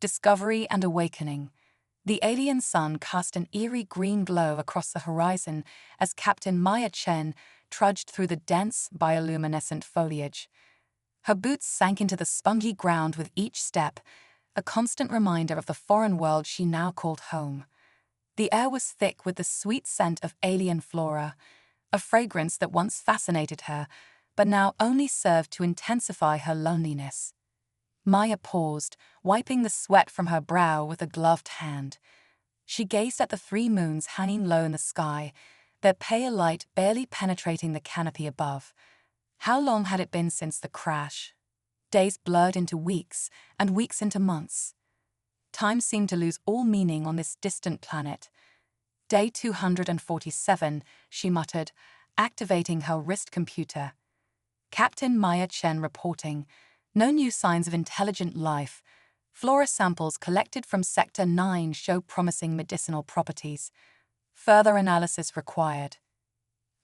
discovery and awakening. The alien sun cast an eerie green glow across the horizon as Captain Maya Chen trudged through the dense, bioluminescent foliage. Her boots sank into the spongy ground with each step, a constant reminder of the foreign world she now called home. The air was thick with the sweet scent of alien flora, a fragrance that once fascinated her, but now only served to intensify her loneliness. Maya paused, wiping the sweat from her brow with a gloved hand. She gazed at the 3 moons hanging low in the sky, their pale light barely penetrating the canopy above. How long had it been since the crash? Days blurred into weeks, and weeks into months. Time seemed to lose all meaning on this distant planet. Day 247, she muttered, activating her wrist computer. Captain Maya Chen reporting. No new signs of intelligent life. Flora samples collected from Sector 9 show promising medicinal properties. Further analysis required.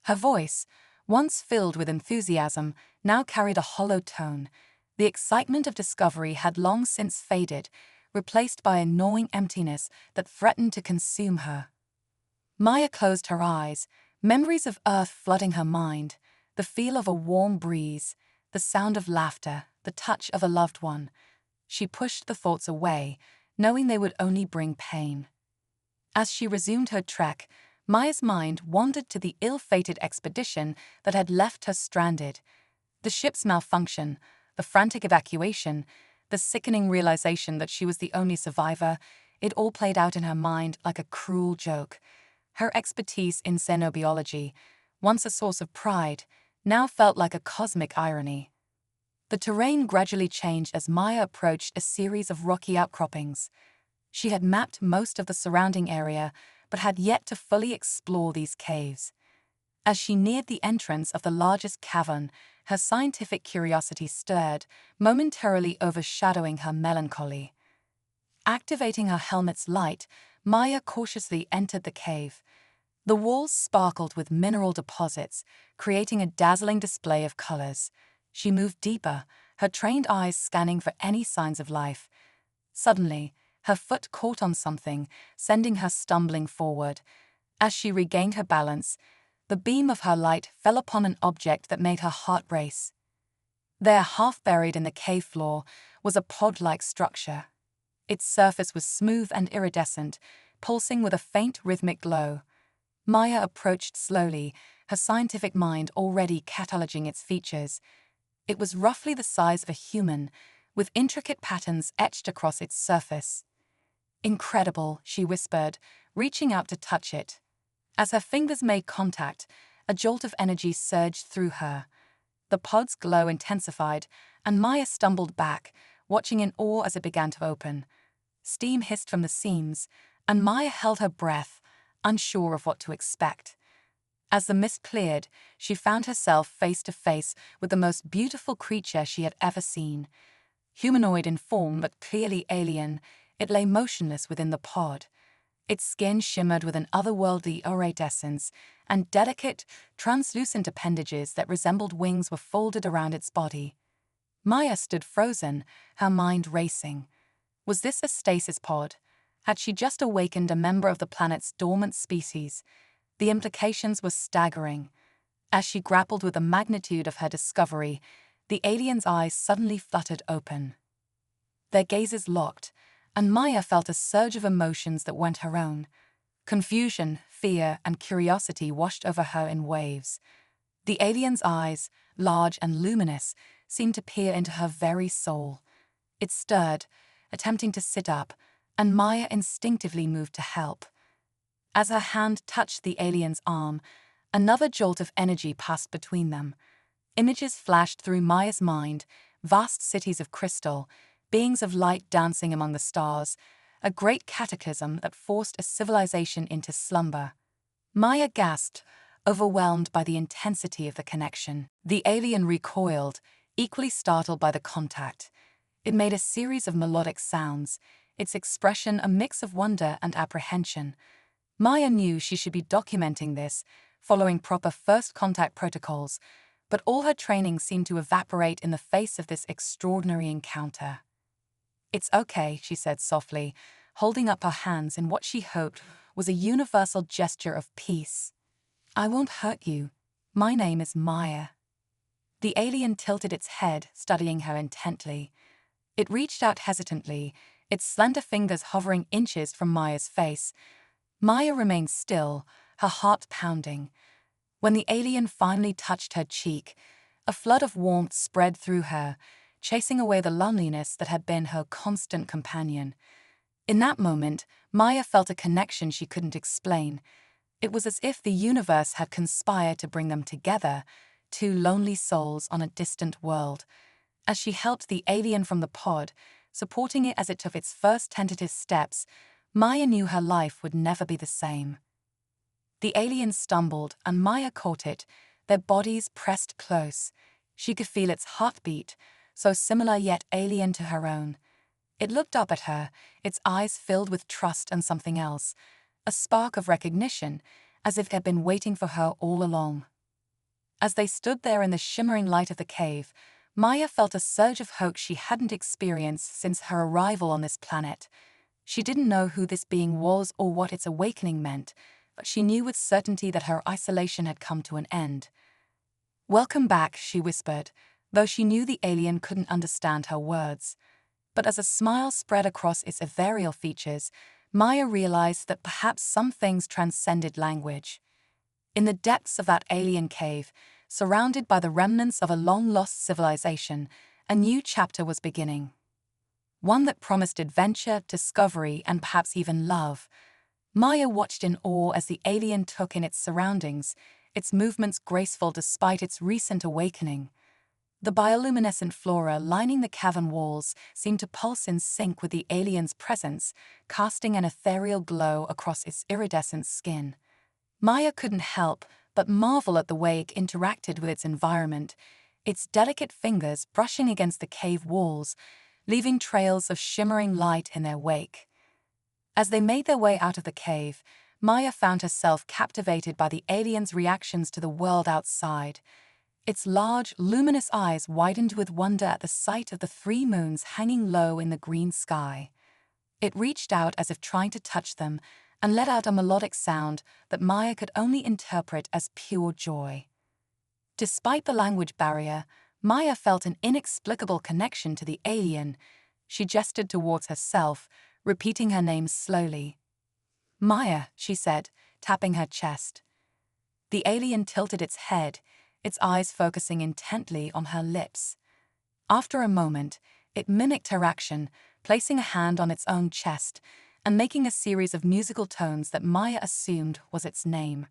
Her voice, once filled with enthusiasm, now carried a hollow tone. The excitement of discovery had long since faded, replaced by a gnawing emptiness that threatened to consume her. Maya closed her eyes, memories of Earth flooding her mind, the feel of a warm breeze, the sound of laughter, the touch of a loved one. She pushed the thoughts away, knowing they would only bring pain. As she resumed her trek, Maya's mind wandered to the ill-fated expedition that had left her stranded. The ship's malfunction, the frantic evacuation, the sickening realization that she was the only survivor, it all played out in her mind like a cruel joke. Her expertise in xenobiology, once a source of pride, now felt like a cosmic irony. The terrain gradually changed as Maya approached a series of rocky outcroppings. She had mapped most of the surrounding area, but had yet to fully explore these caves. As she neared the entrance of the largest cavern, her scientific curiosity stirred, momentarily overshadowing her melancholy. Activating her helmet's light, Maya cautiously entered the cave. The walls sparkled with mineral deposits, creating a dazzling display of colors. She moved deeper, her trained eyes scanning for any signs of life. Suddenly, her foot caught on something, sending her stumbling forward. As she regained her balance, the beam of her light fell upon an object that made her heart race. There, half buried in the cave floor, was a pod-like structure. Its surface was smooth and iridescent, pulsing with a faint rhythmic glow. Maya approached slowly, her scientific mind already cataloging its features. It was roughly the size of a human, with intricate patterns etched across its surface. "Incredible," she whispered, reaching out to touch it. As her fingers made contact, a jolt of energy surged through her. The pod's glow intensified, and Maya stumbled back, watching in awe as it began to open. Steam hissed from the seams, and Maya held her breath, unsure of what to expect. As the mist cleared, she found herself face to face with the most beautiful creature she had ever seen. Humanoid in form but clearly alien, it lay motionless within the pod. Its skin shimmered with an otherworldly iridescence, and delicate, translucent appendages that resembled wings were folded around its body. Maya stood frozen, her mind racing. Was this a stasis pod? Had she just awakened a member of the planet's dormant species? The implications were staggering. As she grappled with the magnitude of her discovery, the alien's eyes suddenly fluttered open. Their gazes locked, and Maya felt a surge of emotions that weren't her own. Confusion, fear, and curiosity washed over her in waves. The alien's eyes, large and luminous, seemed to peer into her very soul. It stirred, attempting to sit up, and Maya instinctively moved to help. As her hand touched the alien's arm, another jolt of energy passed between them. Images flashed through Maya's mind, vast cities of crystal, beings of light dancing among the stars, a great cataclysm that forced a civilization into slumber. Maya gasped, overwhelmed by the intensity of the connection. The alien recoiled, equally startled by the contact. It made a series of melodic sounds, its expression a mix of wonder and apprehension. Maya knew she should be documenting this, following proper first contact protocols, but all her training seemed to evaporate in the face of this extraordinary encounter. "It's okay," she said softly, holding up her hands in what she hoped was a universal gesture of peace. "I won't hurt you. My name is Maya." The alien tilted its head, studying her intently. It reached out hesitantly, its slender fingers hovering inches from Maya's face. Maya remained still, her heart pounding. When the alien finally touched her cheek, a flood of warmth spread through her, chasing away the loneliness that had been her constant companion. In that moment, Maya felt a connection she couldn't explain. It was as if the universe had conspired to bring them together, two lonely souls on a distant world. As she helped the alien from the pod, supporting it as it took its first tentative steps, Maya knew her life would never be the same. The alien stumbled, and Maya caught it, their bodies pressed close. She could feel its heartbeat, so similar yet alien to her own. It looked up at her, its eyes filled with trust and something else, a spark of recognition, as if it had been waiting for her all along. As they stood there in the shimmering light of the cave, Maya felt a surge of hope she hadn't experienced since her arrival on this planet. She didn't know who this being was or what its awakening meant, but she knew with certainty that her isolation had come to an end. "Welcome back," she whispered, though she knew the alien couldn't understand her words. But as a smile spread across its ethereal features, Maya realized that perhaps some things transcended language. In the depths of that alien cave, surrounded by the remnants of a long-lost civilization, a new chapter was beginning. One that promised adventure, discovery, and perhaps even love. Maya watched in awe as the alien took in its surroundings, its movements graceful despite its recent awakening. The bioluminescent flora lining the cavern walls seemed to pulse in sync with the alien's presence, casting an ethereal glow across its iridescent skin. Maya couldn't help but marvel at the way it interacted with its environment, its delicate fingers brushing against the cave walls, leaving trails of shimmering light in their wake. As they made their way out of the cave, Maya found herself captivated by the alien's reactions to the world outside. Its large, luminous eyes widened with wonder at the sight of the 3 moons hanging low in the green sky. It reached out as if trying to touch them, and let out a melodic sound that Maya could only interpret as pure joy. Despite the language barrier, Maya felt an inexplicable connection to the alien. She gestured towards herself, repeating her name slowly. "Maya," she said, tapping her chest. The alien tilted its head, its eyes focusing intently on her lips. After a moment, it mimicked her action, placing a hand on its own chest and making a series of musical tones that Maya assumed was its name.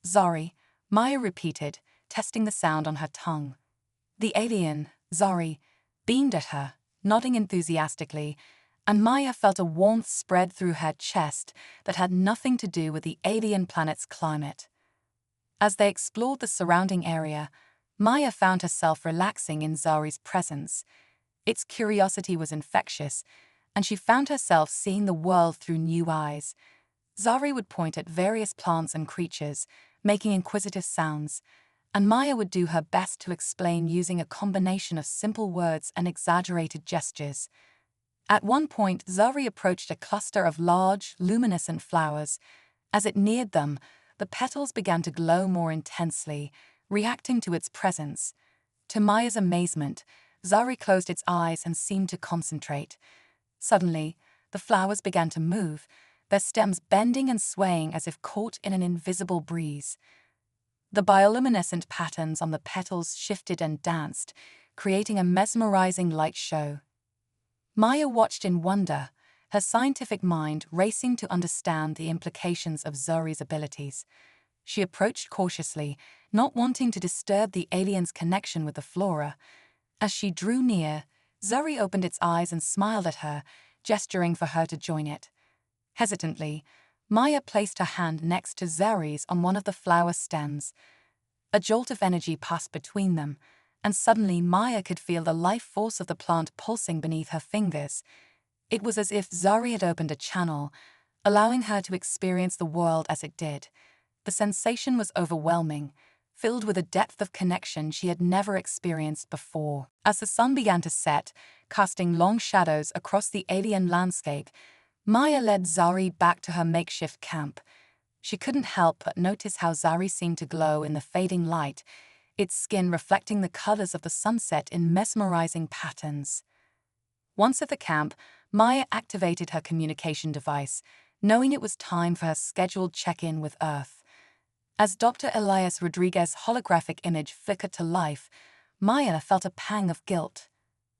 "Zari," Maya repeated, testing the sound on her tongue. The alien, Zari, beamed at her, nodding enthusiastically, and Maya felt a warmth spread through her chest that had nothing to do with the alien planet's climate. As they explored the surrounding area, Maya found herself relaxing in Zari's presence. Its curiosity was infectious, and she found herself seeing the world through new eyes. Zari would point at various plants and creatures, making inquisitive sounds, and Maya would do her best to explain using a combination of simple words and exaggerated gestures. At one point, Zari approached a cluster of large, luminescent flowers. As it neared them, the petals began to glow more intensely, reacting to its presence. To Maya's amazement, Zari closed its eyes and seemed to concentrate. Suddenly, the flowers began to move, their stems bending and swaying as if caught in an invisible breeze. The bioluminescent patterns on the petals shifted and danced, creating a mesmerizing light show. Maya watched in wonder, her scientific mind racing to understand the implications of Zari's abilities. She approached cautiously, not wanting to disturb the alien's connection with the flora. As she drew near, Zari opened its eyes and smiled at her, gesturing for her to join it. Hesitantly, Maya placed her hand next to Zari's on one of the flower stems. A jolt of energy passed between them, and suddenly Maya could feel the life force of the plant pulsing beneath her fingers. It was as if Zari had opened a channel, allowing her to experience the world as it did. The sensation was overwhelming, filled with a depth of connection she had never experienced before. As the sun began to set, casting long shadows across the alien landscape, Maya led Zari back to her makeshift camp. She couldn't help but notice how Zari seemed to glow in the fading light, its skin reflecting the colors of the sunset in mesmerizing patterns. Once at the camp, Maya activated her communication device, knowing it was time for her scheduled check-in with Earth. As Dr. Elias Rodriguez's holographic image flickered to life, Maya felt a pang of guilt.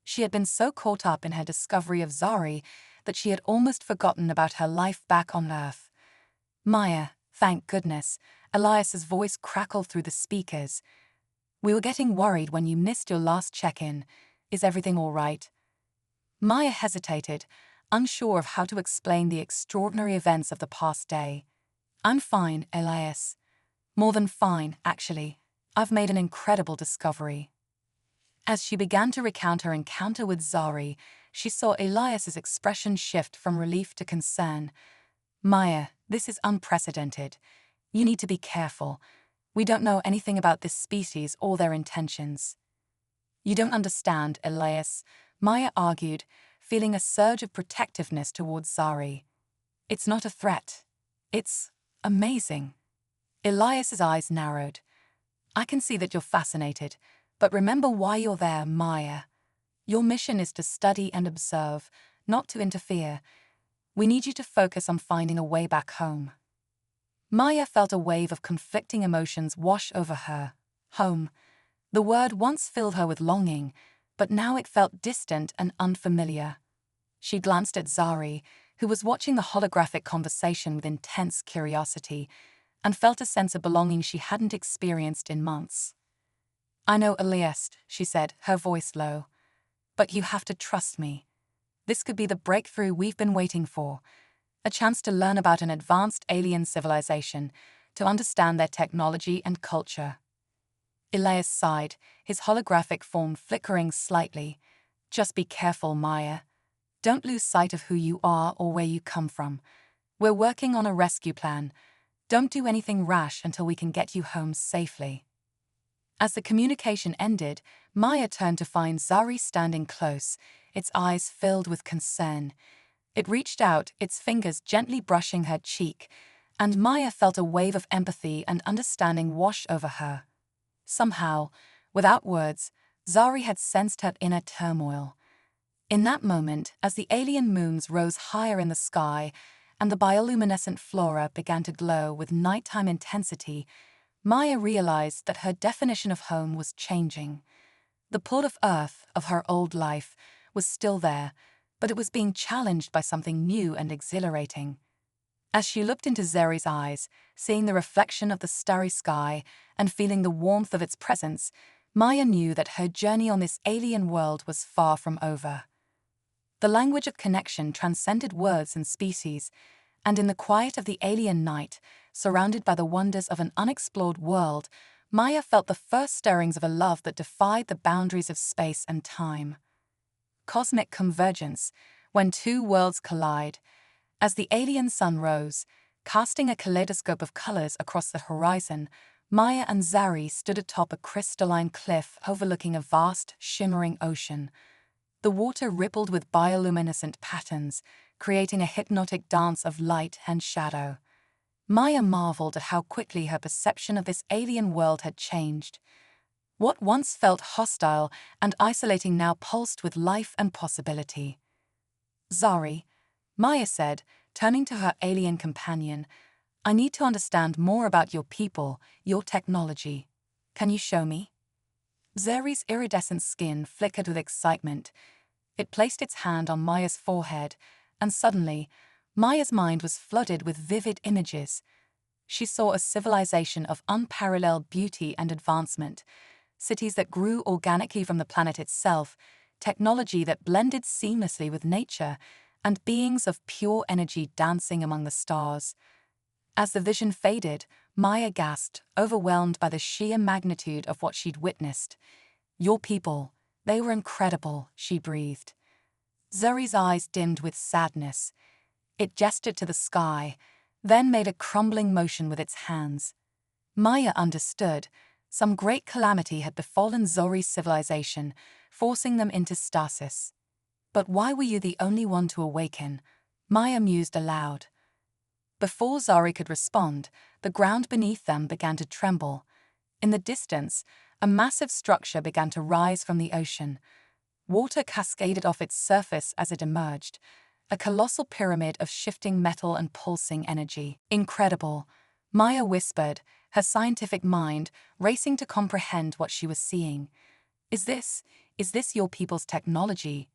She had been so caught up in her discovery of Zari that she had almost forgotten about her life back on Earth. "Maya, thank goodness," Elias's voice crackled through the speakers. "We were getting worried when you missed your last check-in. Is everything all right?" Maya hesitated, unsure of how to explain the extraordinary events of the past day. "I'm fine, Elias. More than fine, actually. I've made an incredible discovery." As she began to recount her encounter with Zari, she saw Elias's expression shift from relief to concern. "Maya, this is unprecedented. You need to be careful. We don't know anything about this species or their intentions." "You don't understand, Elias," Maya argued, feeling a surge of protectiveness towards Zari. "It's not a threat. It's amazing." Elias's eyes narrowed. "I can see that you're fascinated, but remember why you're there, Maya. Your mission is to study and observe, not to interfere. We need you to focus on finding a way back home." Maya felt a wave of conflicting emotions wash over her. Home. The word once filled her with longing, but now it felt distant and unfamiliar. She glanced at Zari, who was watching the holographic conversation with intense curiosity, and felt a sense of belonging she hadn't experienced in months. "I know, Elias," she said, her voice low. "But you have to trust me. This could be the breakthrough we've been waiting for. A chance to learn about an advanced alien civilization, to understand their technology and culture." Elias sighed, his holographic form flickering slightly. "Just be careful, Maya. Don't lose sight of who you are or where you come from. We're working on a rescue plan. Don't do anything rash until we can get you home safely." As the communication ended, Maya turned to find Zari standing close, its eyes filled with concern. It reached out, its fingers gently brushing her cheek, and Maya felt a wave of empathy and understanding wash over her. Somehow, without words, Zari had sensed her inner turmoil. In that moment, as the alien moons rose higher in the sky and the bioluminescent flora began to glow with nighttime intensity, Maya realized that her definition of home was changing. The pull of Earth, of her old life, was still there, but it was being challenged by something new and exhilarating. As she looked into Zari's eyes, seeing the reflection of the starry sky and feeling the warmth of its presence, Maya knew that her journey on this alien world was far from over. The language of connection transcended words and species, and in the quiet of the alien night, surrounded by the wonders of an unexplored world, Maya felt the first stirrings of a love that defied the boundaries of space and time. Cosmic convergence, when two worlds collide. As the alien sun rose, casting a kaleidoscope of colors across the horizon, Maya and Zari stood atop a crystalline cliff overlooking a vast, shimmering ocean. The water rippled with bioluminescent patterns, creating a hypnotic dance of light and shadow. Maya marveled at how quickly her perception of this alien world had changed. What once felt hostile and isolating now pulsed with life and possibility. "Zari," Maya said, turning to her alien companion, "I need to understand more about your people, your technology. Can you show me?" Zari's iridescent skin flickered with excitement. It placed its hand on Maya's forehead, and suddenly, Maya's mind was flooded with vivid images. She saw a civilization of unparalleled beauty and advancement, cities that grew organically from the planet itself, technology that blended seamlessly with nature, and beings of pure energy dancing among the stars. As the vision faded, Maya gasped, overwhelmed by the sheer magnitude of what she'd witnessed. "Your people, they were incredible," she breathed. Zari's eyes dimmed with sadness. It gestured to the sky, then made a crumbling motion with its hands. Maya understood. Some great calamity had befallen Zori's civilization, forcing them into stasis. But why were you the only one to awaken? Maya mused aloud. Before Zari could respond, the ground beneath them began to tremble. In the distance, a massive structure began to rise from the ocean. Water cascaded off its surface as it emerged, a colossal pyramid of shifting metal and pulsing energy. Incredible, Maya whispered, her scientific mind racing to comprehend what she was seeing. Is this your people's technology?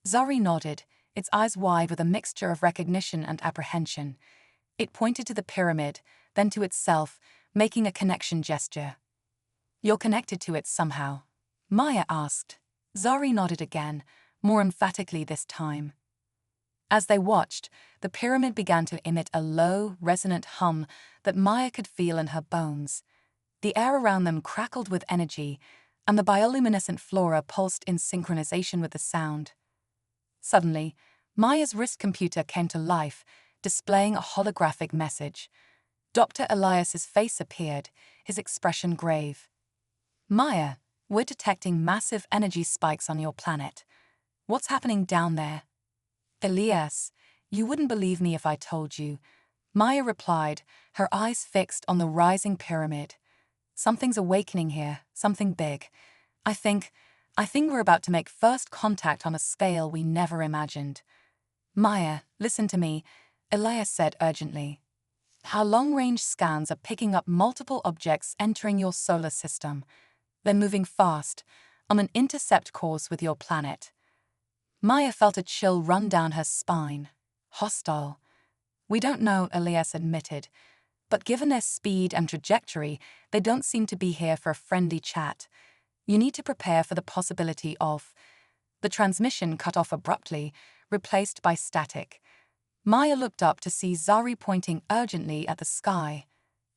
Zari nodded, its eyes wide with a mixture of recognition and apprehension. It pointed to the pyramid, then to itself, making a connection gesture. You're connected to it somehow? Maya asked. Zari nodded again, more emphatically this time. As they watched, the pyramid began to emit a low, resonant hum that Maya could feel in her bones. The air around them crackled with energy, and the bioluminescent flora pulsed in synchronization with the sound. Suddenly, Maya's wrist computer came to life, displaying a holographic message. Dr. Elias's face appeared, his expression grave. Maya, we're detecting massive energy spikes on your planet. What's happening down there? Elias, you wouldn't believe me if I told you, Maya replied, her eyes fixed on the rising pyramid. Something's awakening here, something big. I think we're about to make first contact on a scale we never imagined. Maya, listen to me, Elias said urgently. Our long-range scans are picking up multiple objects entering your solar system. They're moving fast, on an intercept course with your planet. Maya felt a chill run down her spine. Hostile. We don't know, Elias admitted, but given their speed and trajectory, they don't seem to be here for a friendly chat. You need to prepare for the possibility of... The transmission cut off abruptly, replaced by static. Maya looked up to see Zari pointing urgently at the sky.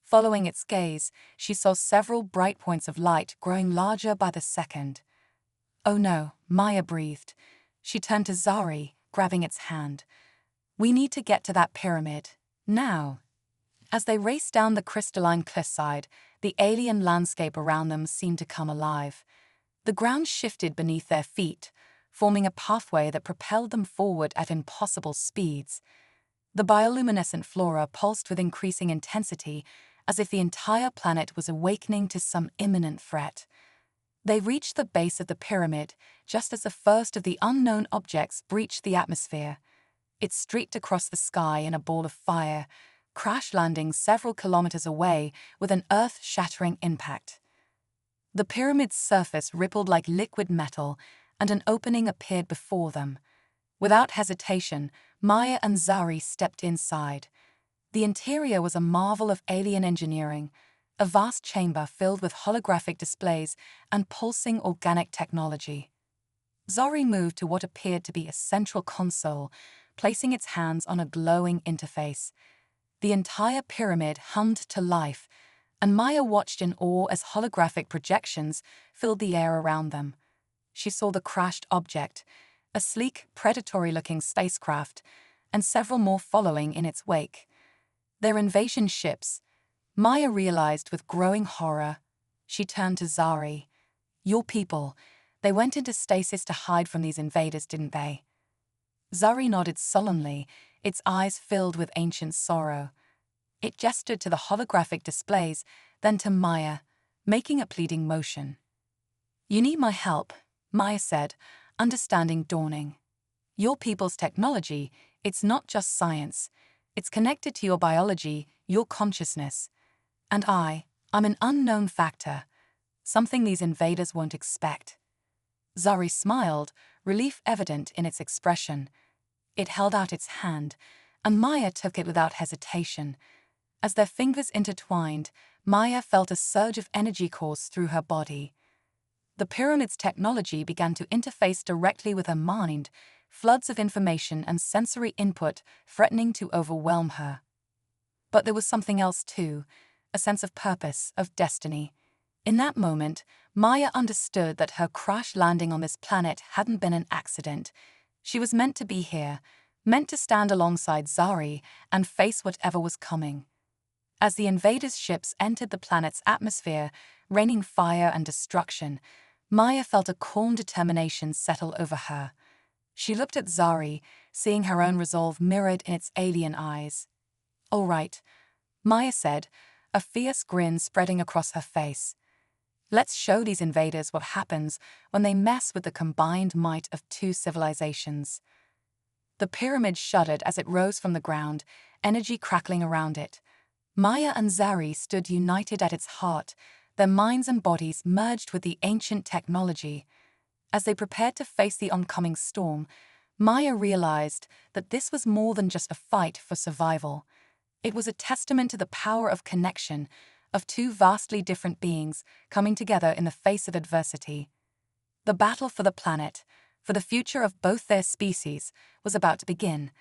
Following its gaze, she saw several bright points of light growing larger by the second. Oh no, Maya breathed. She turned to Zari, grabbing its hand. We need to get to that pyramid, now. As they raced down the crystalline cliffside, the alien landscape around them seemed to come alive. The ground shifted beneath their feet, forming a pathway that propelled them forward at impossible speeds. The bioluminescent flora pulsed with increasing intensity, as if the entire planet was awakening to some imminent threat. They reached the base of the pyramid just as the first of the unknown objects breached the atmosphere. It streaked across the sky in a ball of fire, crash-landing several kilometers away with an earth-shattering impact. The pyramid's surface rippled like liquid metal, and an opening appeared before them. Without hesitation, Maya and Zari stepped inside. The interior was a marvel of alien engineering, a vast chamber filled with holographic displays and pulsing organic technology. Zari moved to what appeared to be a central console, placing its hands on a glowing interface. The entire pyramid hummed to life, and Maya watched in awe as holographic projections filled the air around them. She saw the crashed object, a sleek, predatory-looking spacecraft, and several more following in its wake. Their invasion ships, Maya realized with growing horror. She turned to Zari. Your people, they went into stasis to hide from these invaders, didn't they? Zari nodded solemnly, its eyes filled with ancient sorrow. It gestured to the holographic displays, then to Maya, making a pleading motion. You need my help, Maya said, understanding dawning. Your people's technology, it's not just science. It's connected to your biology, your consciousness. And I'm an unknown factor, something these invaders won't expect. Zari smiled, relief evident in its expression. It held out its hand, and Maya took it without hesitation. As their fingers intertwined, Maya felt a surge of energy course through her body. The pyramid's technology began to interface directly with her mind, floods of information and sensory input threatening to overwhelm her. But there was something else too, a sense of purpose, of destiny. In that moment, Maya understood that her crash landing on this planet hadn't been an accident. She was meant to be here, meant to stand alongside Zari and face whatever was coming. As the invaders' ships entered the planet's atmosphere, raining fire and destruction, Maya felt a calm determination settle over her. She looked at Zari, seeing her own resolve mirrored in its alien eyes. "All right," Maya said, a fierce grin spreading across her face. "Let's show these invaders what happens when they mess with the combined might of two civilizations." The pyramid shuddered as it rose from the ground, energy crackling around it. Maya and Zari stood united at its heart, their minds and bodies merged with the ancient technology. As they prepared to face the oncoming storm, Maya realized that this was more than just a fight for survival. It was a testament to the power of connection, of two vastly different beings coming together in the face of adversity. The battle for the planet, for the future of both their species, was about to begin,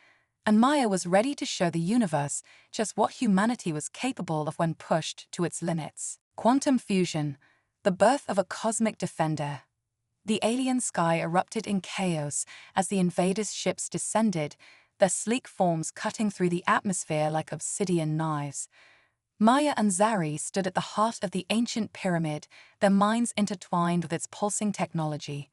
and Maya was ready to show the universe just what humanity was capable of when pushed to its limits. Quantum fusion, the birth of a cosmic defender. The alien sky erupted in chaos as the invaders' ships descended, their sleek forms cutting through the atmosphere like obsidian knives. Maya and Zari stood at the heart of the ancient pyramid, their minds intertwined with its pulsing technology.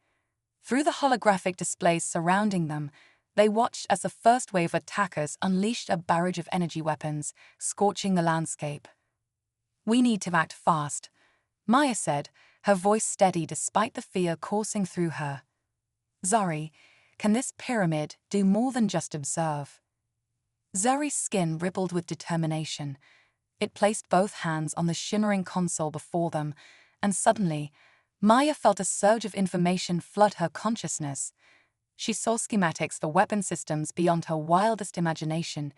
Through the holographic displays surrounding them, they watched as the first wave of attackers unleashed a barrage of energy weapons, scorching the landscape. "We need to act fast," Maya said, her voice steady despite the fear coursing through her. "Zari, can this pyramid do more than just observe?" Zari's skin rippled with determination. It placed both hands on the shimmering console before them, and suddenly, Maya felt a surge of information flood her consciousness. She saw schematics for weapon systems beyond her wildest imagination,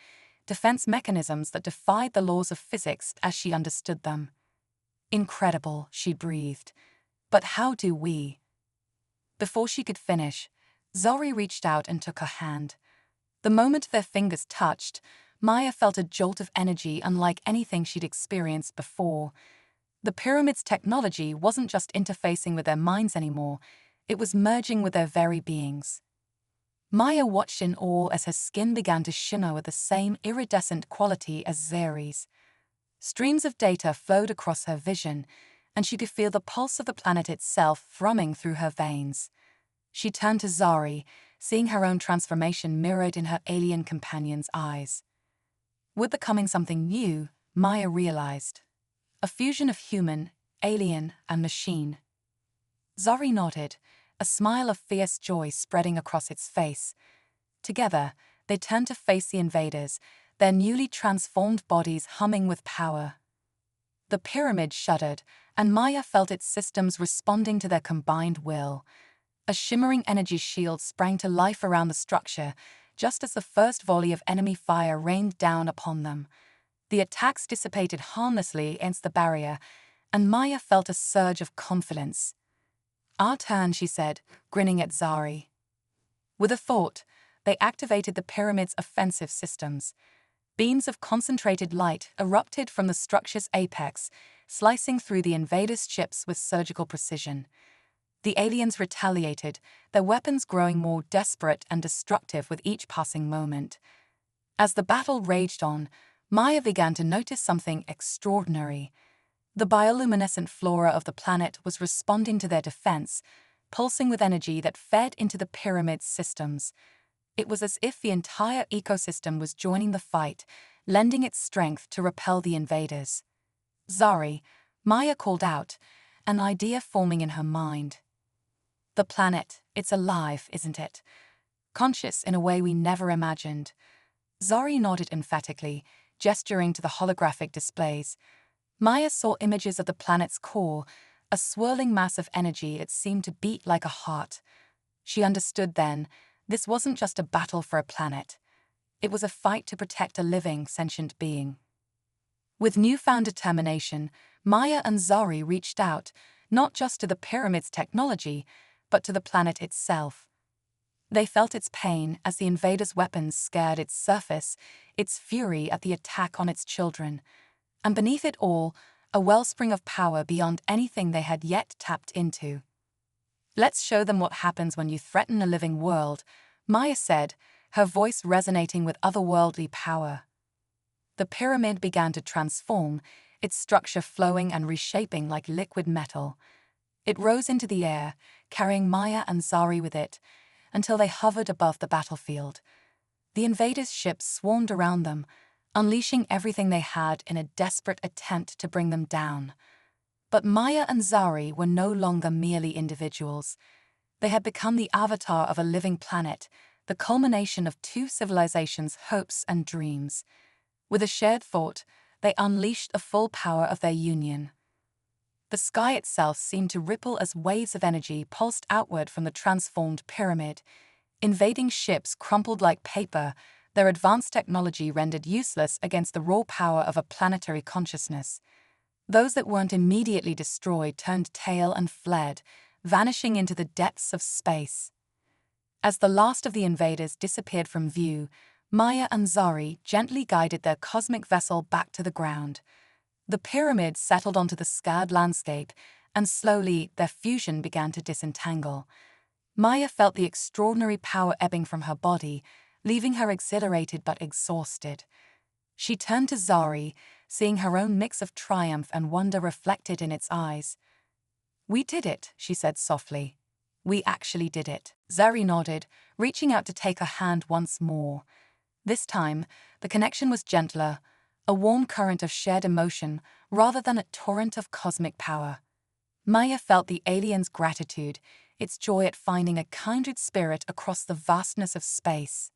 defense mechanisms that defied the laws of physics as she understood them. "Incredible," she breathed. "But how do we?" Before she could finish, Zari reached out and took her hand. The moment their fingers touched, Maya felt a jolt of energy unlike anything she'd experienced before. The pyramid's technology wasn't just interfacing with their minds anymore, it was merging with their very beings. Maya watched in awe as her skin began to shimmer with the same iridescent quality as Zari's. Streams of data flowed across her vision, and she could feel the pulse of the planet itself thrumming through her veins. She turned to Zari, seeing her own transformation mirrored in her alien companion's eyes. With the coming something new, Maya realized. A fusion of human, alien, and machine. Zari nodded, a smile of fierce joy spreading across its face. Together, they turned to face the invaders, their newly transformed bodies humming with power. The pyramid shuddered, and Maya felt its systems responding to their combined will. A shimmering energy shield sprang to life around the structure, just as the first volley of enemy fire rained down upon them. The attacks dissipated harmlessly against the barrier, and Maya felt a surge of confidence. "Our turn," she said, grinning at Zari. With a thought, they activated the pyramid's offensive systems. Beams of concentrated light erupted from the structure's apex, slicing through the invaders' ships with surgical precision. The aliens retaliated, their weapons growing more desperate and destructive with each passing moment. As the battle raged on, Maya began to notice something extraordinary. The bioluminescent flora of the planet was responding to their defense, pulsing with energy that fed into the pyramid's systems. It was as if the entire ecosystem was joining the fight, lending its strength to repel the invaders. "Zari," Maya called out, an idea forming in her mind. "The planet, it's alive, isn't it? Conscious in a way we never imagined." Zari nodded emphatically, gesturing to the holographic displays. Maya saw images of the planet's core, a swirling mass of energy that seemed to beat like a heart. She understood then, this wasn't just a battle for a planet. It was a fight to protect a living, sentient being. With newfound determination, Maya and Zari reached out, not just to the pyramid's technology, but to the planet itself. They felt its pain as the invaders' weapons scared its surface, its fury at the attack on its children. And beneath it all, a wellspring of power beyond anything they had yet tapped into. "Let's show them what happens when you threaten a living world," Maya said, her voice resonating with otherworldly power. The pyramid began to transform, its structure flowing and reshaping like liquid metal. It rose into the air, carrying Maya and Zari with it, until they hovered above the battlefield. The invaders' ships swarmed around them, unleashing everything they had in a desperate attempt to bring them down. But Maya and Zari were no longer merely individuals. They had become the avatar of a living planet, the culmination of two civilizations' hopes and dreams. With a shared thought, they unleashed the full power of their union. The sky itself seemed to ripple as waves of energy pulsed outward from the transformed pyramid. Invading ships crumpled like paper, their advanced technology rendered useless against the raw power of a planetary consciousness. Those that weren't immediately destroyed turned tail and fled, vanishing into the depths of space. As the last of the invaders disappeared from view, Maya and Zari gently guided their cosmic vessel back to the ground. The pyramids settled onto the scarred landscape, and slowly their fusion began to disentangle. Maya felt the extraordinary power ebbing from her body, leaving her exhilarated but exhausted. She turned to Zari, seeing her own mix of triumph and wonder reflected in its eyes. "We did it," she said softly. "We actually did it." Zari nodded, reaching out to take her hand once more. This time, the connection was gentler, a warm current of shared emotion rather than a torrent of cosmic power. Maya felt the alien's gratitude, its joy at finding a kindred spirit across the vastness of space.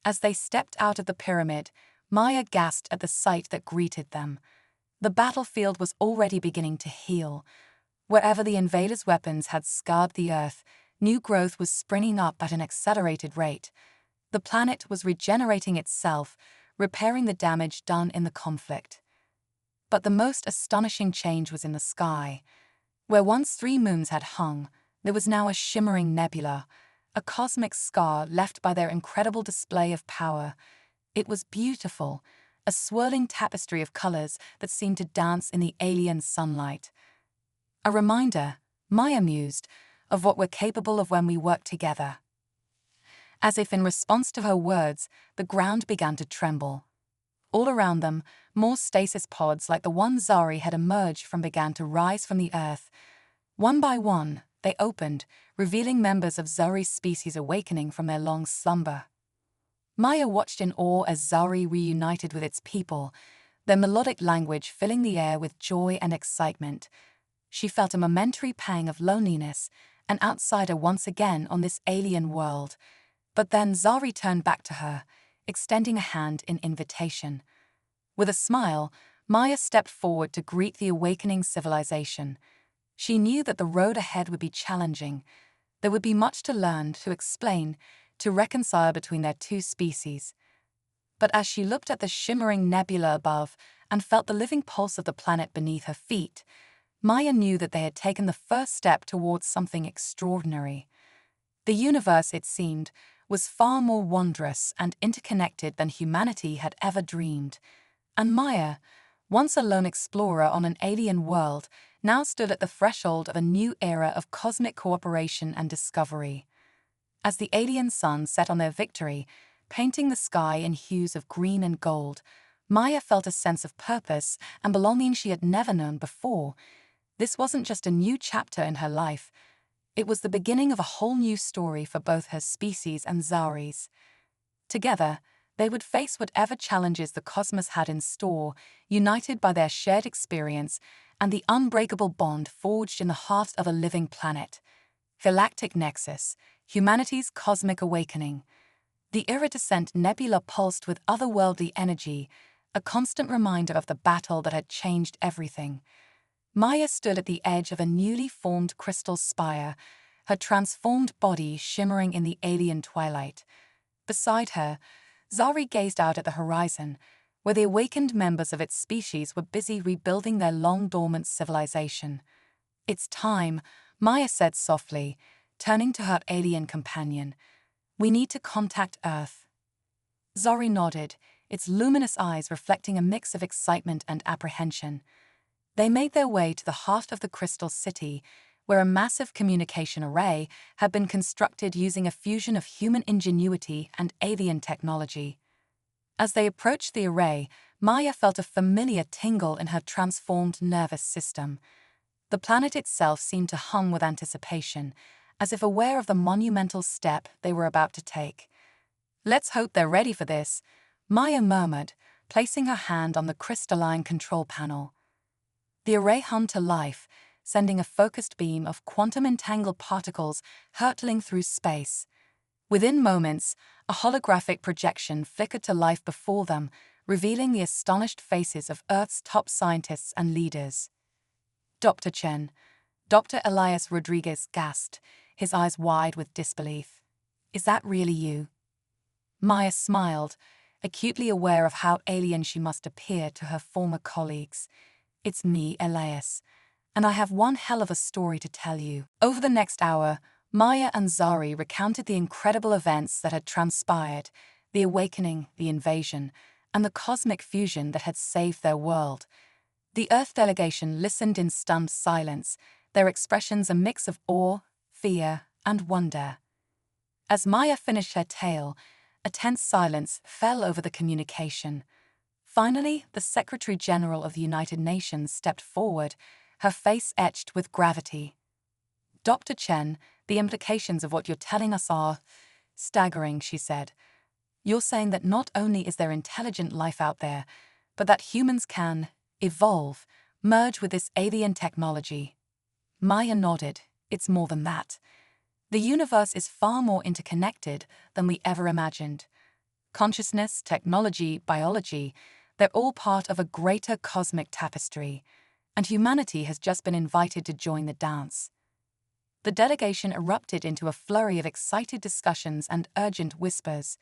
As they stepped out of the pyramid, Maya gasped at the sight that greeted them. The battlefield was already beginning to heal. Wherever the invaders' weapons had scarred the earth, new growth was springing up at an accelerated rate. The planet was regenerating itself, repairing the damage done in the conflict. But the most astonishing change was in the sky. Where once 3 moons had hung, there was now a shimmering nebula, a cosmic scar left by their incredible display of power. It was beautiful, a swirling tapestry of colors that seemed to dance in the alien sunlight. A reminder, Maya mused, of what we're capable of when we work together. As if in response to her words, the ground began to tremble. All around them, more stasis pods like the one Zari had emerged from began to rise from the earth. One by one, they opened, revealing members of Zari's species awakening from their long slumber. Maya watched in awe as Zari reunited with its people, their melodic language filling the air with joy and excitement. She felt a momentary pang of loneliness, an outsider once again on this alien world. But then Zari turned back to her, extending a hand in invitation. With a smile, Maya stepped forward to greet the awakening civilization. She knew that the road ahead would be challenging. There would be much to learn, to explain, to reconcile between their two species. But as she looked at the shimmering nebula above and felt the living pulse of the planet beneath her feet, Maya knew that they had taken the first step towards something extraordinary. The universe, it seemed, was far more wondrous and interconnected than humanity had ever dreamed. And Maya, once a lone explorer on an alien world, now stood at the threshold of a new era of cosmic cooperation and discovery. As the alien sun set on their victory, painting the sky in hues of green and gold, Maya felt a sense of purpose and belonging she had never known before. This wasn't just a new chapter in her life. It was the beginning of a whole new story for both her species and Zari's. Together, they would face whatever challenges the cosmos had in store, united by their shared experience and the unbreakable bond forged in the heart of a living planet. Galactic Nexus, humanity's cosmic awakening. The iridescent nebula pulsed with otherworldly energy, a constant reminder of the battle that had changed everything. Maya stood at the edge of a newly formed crystal spire, her transformed body shimmering in the alien twilight. Beside her, Zari gazed out at the horizon, where the awakened members of its species were busy rebuilding their long-dormant civilization. "It's time," Maya said softly, turning to her alien companion. "We need to contact Earth." Zari nodded, its luminous eyes reflecting a mix of excitement and apprehension. They made their way to the heart of the Crystal City, where a massive communication array had been constructed using a fusion of human ingenuity and alien technology. As they approached the array, Maya felt a familiar tingle in her transformed nervous system. The planet itself seemed to hum with anticipation, as if aware of the monumental step they were about to take. "Let's hope they're ready for this," Maya murmured, placing her hand on the crystalline control panel. The array hummed to life, sending a focused beam of quantum-entangled particles hurtling through space. Within moments, a holographic projection flickered to life before them, revealing the astonished faces of Earth's top scientists and leaders. "Dr. Chen," Dr. Elias Rodriguez gasped, his eyes wide with disbelief. "Is that really you?" Maya smiled, acutely aware of how alien she must appear to her former colleagues. "It's me, Elias, and I have one hell of a story to tell you." Over the next hour, Maya and Zari recounted the incredible events that had transpired, the awakening, the invasion, and the cosmic fusion that had saved their world. The Earth delegation listened in stunned silence, their expressions a mix of awe, fear, and wonder. As Maya finished her tale, a tense silence fell over the communication. Finally, the Secretary General of the United Nations stepped forward, her face etched with gravity. "Dr. Chen, the implications of what you're telling us are staggering," she said. "You're saying that not only is there intelligent life out there, but that humans can evolve, merge with this alien technology." Maya nodded. "It's more than that. The universe is far more interconnected than we ever imagined. Consciousness, technology, biology, they're all part of a greater cosmic tapestry, and humanity has just been invited to join the dance." The delegation erupted into a flurry of excited discussions and urgent whispers.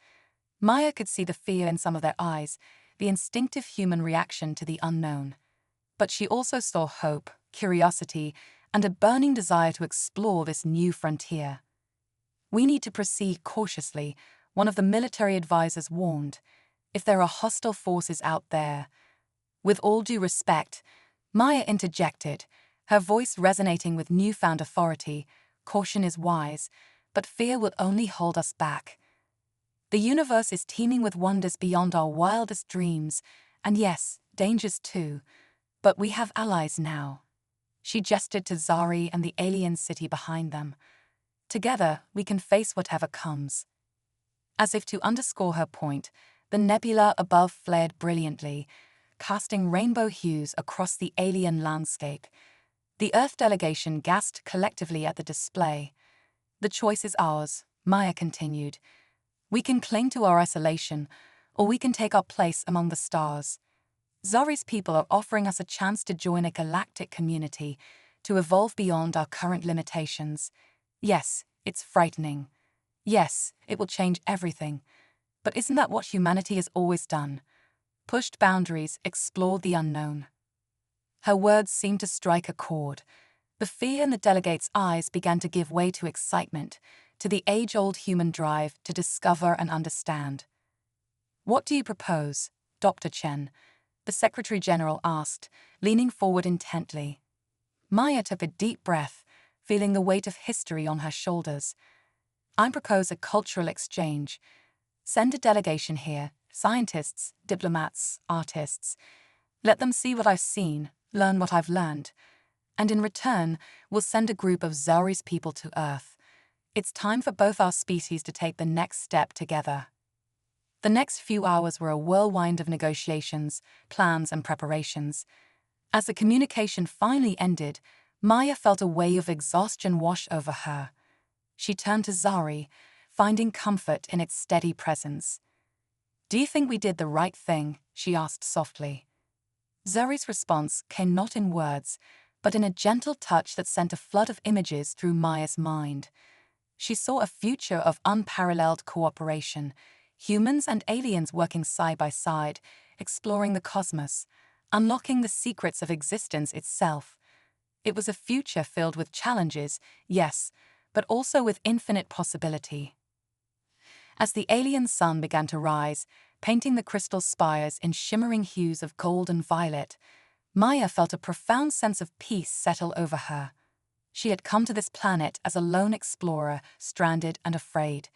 Maya could see the fear in some of their eyes, the instinctive human reaction to the unknown. But she also saw hope, curiosity, and a burning desire to explore this new frontier. "We need to proceed cautiously," one of the military advisors warned. "If there are hostile forces out there." "With all due respect," Maya interjected, her voice resonating with newfound authority, "caution is wise, but fear will only hold us back. The universe is teeming with wonders beyond our wildest dreams, and yes, dangers too, but we have allies now." She gestured to Zari and the alien city behind them. "Together, we can face whatever comes." As if to underscore her point, the nebula above flared brilliantly, casting rainbow hues across the alien landscape. The Earth delegation gasped collectively at the display. "The choice is ours," Maya continued. "We can cling to our isolation, or we can take our place among the stars. Zari's people are offering us a chance to join a galactic community, to evolve beyond our current limitations. Yes, it's frightening. Yes, it will change everything. But isn't that what humanity has always done? Pushed boundaries, explored the unknown." Her words seemed to strike a chord. The fear in the delegates' eyes began to give way to excitement, to the age-old human drive to discover and understand. "What do you propose, Dr. Chen?" the Secretary General asked, leaning forward intently. Maya took a deep breath, feeling the weight of history on her shoulders. "I propose a cultural exchange. Send a delegation here, scientists, diplomats, artists. Let them see what I've seen, learn what I've learned. And in return, we'll send a group of Zari's people to Earth. It's time for both our species to take the next step together." The next few hours were a whirlwind of negotiations, plans, and preparations. As the communication finally ended, Maya felt a wave of exhaustion wash over her. She turned to Zari, finding comfort in its steady presence. "Do you think we did the right thing?" she asked softly. Zari's response came not in words, but in a gentle touch that sent a flood of images through Maya's mind. She saw a future of unparalleled cooperation, humans and aliens working side by side, exploring the cosmos, unlocking the secrets of existence itself. It was a future filled with challenges, yes, but also with infinite possibility. As the alien sun began to rise, painting the crystal spires in shimmering hues of gold and violet, Maya felt a profound sense of peace settle over her. She had come to this planet as a lone explorer, stranded and afraid.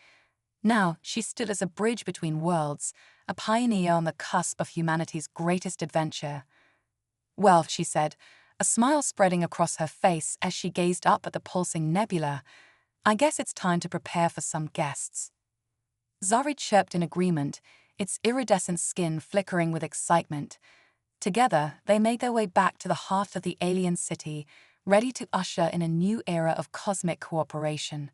Now she stood as a bridge between worlds, a pioneer on the cusp of humanity's greatest adventure. "Well," she said, a smile spreading across her face as she gazed up at the pulsing nebula, I guess it's time to prepare for some guests. Zari chirped in agreement, its iridescent skin flickering with excitement. Together, they made their way back to the heart of the alien city, ready to usher in a new era of cosmic cooperation.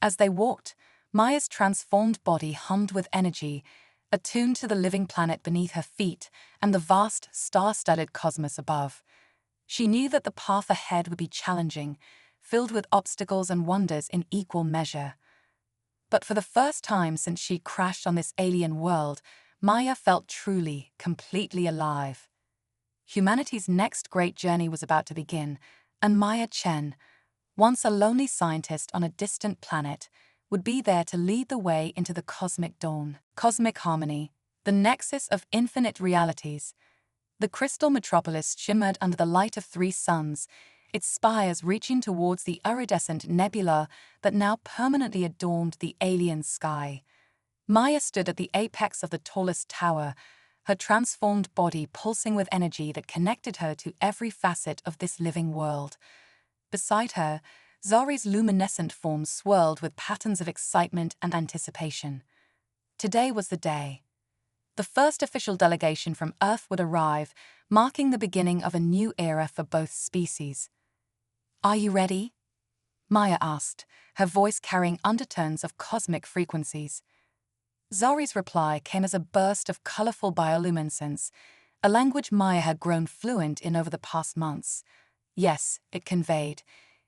As they walked, Maya's transformed body hummed with energy, attuned to the living planet beneath her feet and the vast, star-studded cosmos above. She knew that the path ahead would be challenging, filled with obstacles and wonders in equal measure. But for the first time since she crashed on this alien world, Maya felt truly, completely alive. Humanity's next great journey was about to begin, and Maya Chen, once a lonely scientist on a distant planet, would be there to lead the way into the cosmic dawn. Cosmic harmony, the nexus of infinite realities. The crystal metropolis shimmered under the light of 3 suns, its spires reaching towards the iridescent nebula that now permanently adorned the alien sky. Maya stood at the apex of the tallest tower, her transformed body pulsing with energy that connected her to every facet of this living world. Beside her, Zari's luminescent form swirled with patterns of excitement and anticipation. Today was the day. The first official delegation from Earth would arrive, marking the beginning of a new era for both species. "Are you ready?" Maya asked, her voice carrying undertones of cosmic frequencies. Zari's reply came as a burst of colorful bioluminescence, a language Maya had grown fluent in over the past months. Yes, it conveyed.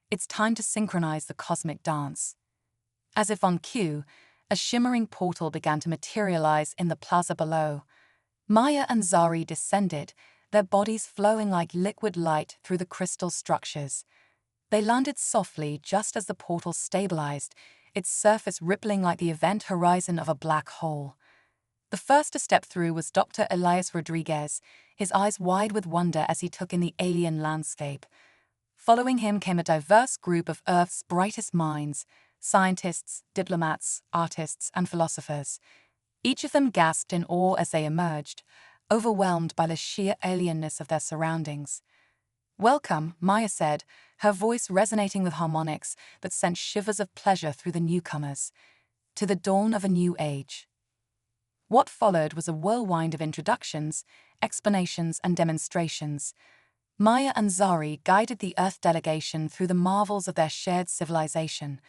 It's time to synchronize the cosmic dance. As if on cue, a shimmering portal began to materialize in the plaza below. Maya and Zari descended, their bodies flowing like liquid light through the crystal structures. They landed softly just as the portal stabilized, its surface rippling like the event horizon of a black hole. The first to step through was Dr. Elias Rodriguez, his eyes wide with wonder as he took in the alien landscape. Following him came a diverse group of Earth's brightest minds, scientists, diplomats, artists, and philosophers. Each of them gasped in awe as they emerged, overwhelmed by the sheer alienness of their surroundings. "Welcome," Maya said, her voice resonating with harmonics that sent shivers of pleasure through the newcomers, "to the dawn of a new age." What followed was a whirlwind of introductions, explanations, and demonstrations. Maya and Zari guided the Earth delegation through the marvels of their shared civilization.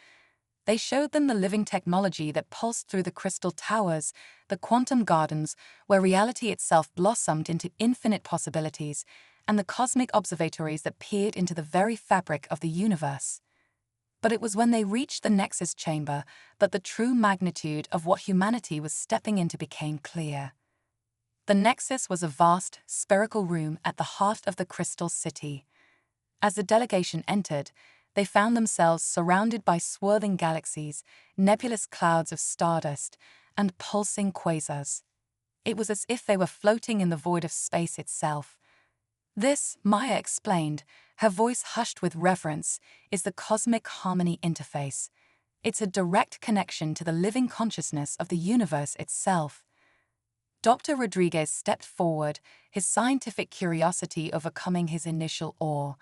They showed them the living technology that pulsed through the crystal towers, the quantum gardens where reality itself blossomed into infinite possibilities, and the cosmic observatories that peered into the very fabric of the universe. But it was when they reached the Nexus chamber that the true magnitude of what humanity was stepping into became clear. The Nexus was a vast, spherical room at the heart of the Crystal City. As the delegation entered, they found themselves surrounded by swirling galaxies, nebulous clouds of stardust, and pulsing quasars. It was as if they were floating in the void of space itself. This, Maya explained, her voice hushed with reverence, is the Cosmic Harmony Interface. It's a direct connection to the living consciousness of the universe itself. Dr. Rodriguez stepped forward, his scientific curiosity overcoming his initial awe.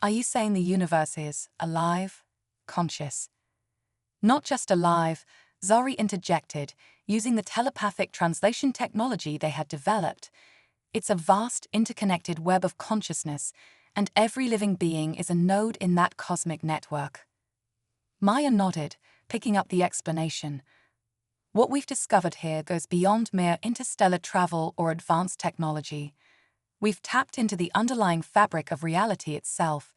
"Are you saying the universe is alive, conscious?" "Not just alive," Zari interjected, using the telepathic translation technology they had developed. "It's a vast, interconnected web of consciousness, and every living being is a node in that cosmic network." Maya nodded, picking up the explanation. "What we've discovered here goes beyond mere interstellar travel or advanced technology. We've tapped into the underlying fabric of reality itself,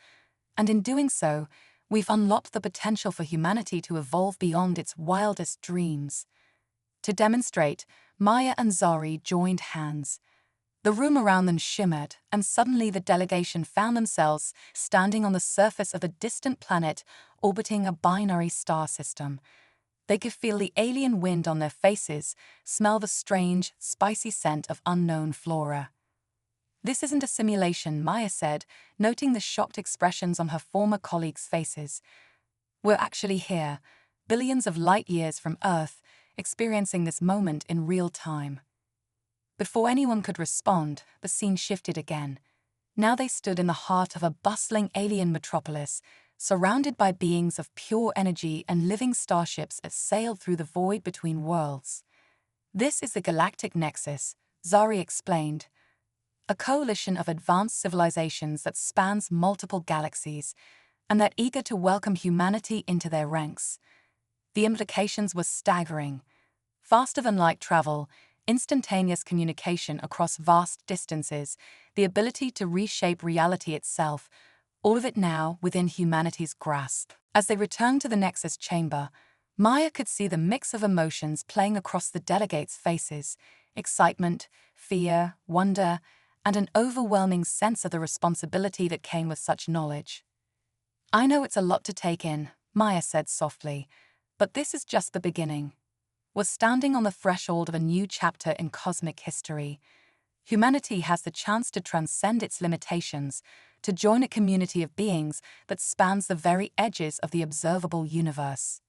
and in doing so, we've unlocked the potential for humanity to evolve beyond its wildest dreams." To demonstrate, Maya and Zari joined hands. The room around them shimmered, and suddenly the delegation found themselves standing on the surface of a distant planet orbiting a binary star system. They could feel the alien wind on their faces, smell the strange, spicy scent of unknown flora. "This isn't a simulation," Maya said, noting the shocked expressions on her former colleagues' faces. "We're actually here, billions of light years from Earth, experiencing this moment in real time." Before anyone could respond, the scene shifted again. Now they stood in the heart of a bustling alien metropolis, surrounded by beings of pure energy and living starships that sailed through the void between worlds. This is the galactic nexus, Zari explained, a coalition of advanced civilizations that spans multiple galaxies and that eager to welcome humanity into their ranks. The implications were staggering. Faster than light travel, instantaneous communication across vast distances, the ability to reshape reality itself, all of it now within humanity's grasp. As they returned to the Nexus chamber, Maya could see the mix of emotions playing across the delegates' faces: excitement, fear, wonder, and an overwhelming sense of the responsibility that came with such knowledge. "I know it's a lot to take in," Maya said softly, "but this is just the beginning. We're standing on the threshold of a new chapter in cosmic history. Humanity has the chance to transcend its limitations, to join a community of beings that spans the very edges of the observable universe."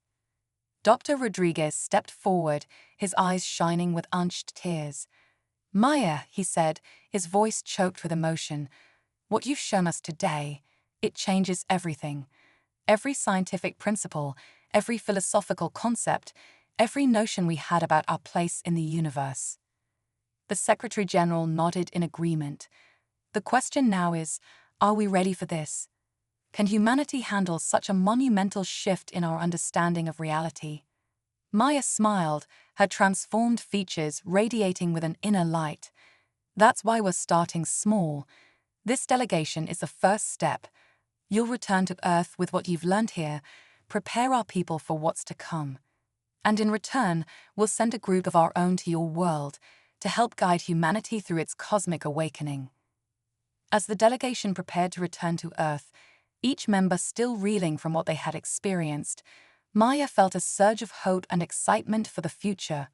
Dr. Rodriguez stepped forward, his eyes shining with unshed tears. "Maya," he said, his voice choked with emotion, "what you've shown us today, it changes everything. Every scientific principle, every philosophical concept, every notion we had about our place in the universe." The Secretary General nodded in agreement. "The question now is, are we ready for this? Can humanity handle such a monumental shift in our understanding of reality?" Maya smiled, her transformed features radiating with an inner light. "That's why we're starting small. This delegation is the first step. You'll return to Earth with what you've learned here, prepare our people for what's to come. And in return, we'll send a group of our own to your world to help guide humanity through its cosmic awakening." As the delegation prepared to return to Earth, each member still reeling from what they had experienced, Maya felt a surge of hope and excitement for the future.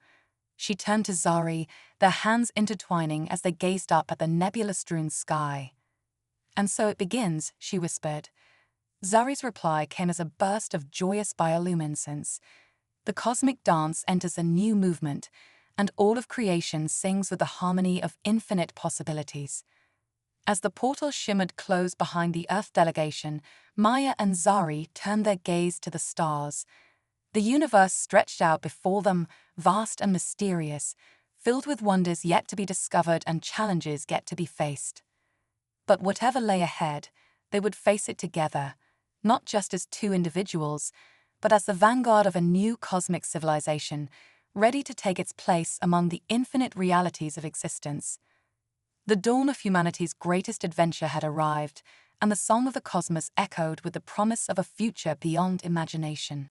She turned to Zari, their hands intertwining as they gazed up at the nebula-strewn sky. "And so it begins," she whispered. Zari's reply came as a burst of joyous bioluminescence. "The cosmic dance enters a new movement, and all of creation sings with the harmony of infinite possibilities." As the portal shimmered closed behind the Earth delegation, Maya and Zari turned their gaze to the stars. The universe stretched out before them, vast and mysterious, filled with wonders yet to be discovered and challenges yet to be faced. But whatever lay ahead, they would face it together, not just as two individuals, but as the vanguard of a new cosmic civilization, ready to take its place among the infinite realities of existence. The dawn of humanity's greatest adventure had arrived, and the song of the cosmos echoed with the promise of a future beyond imagination.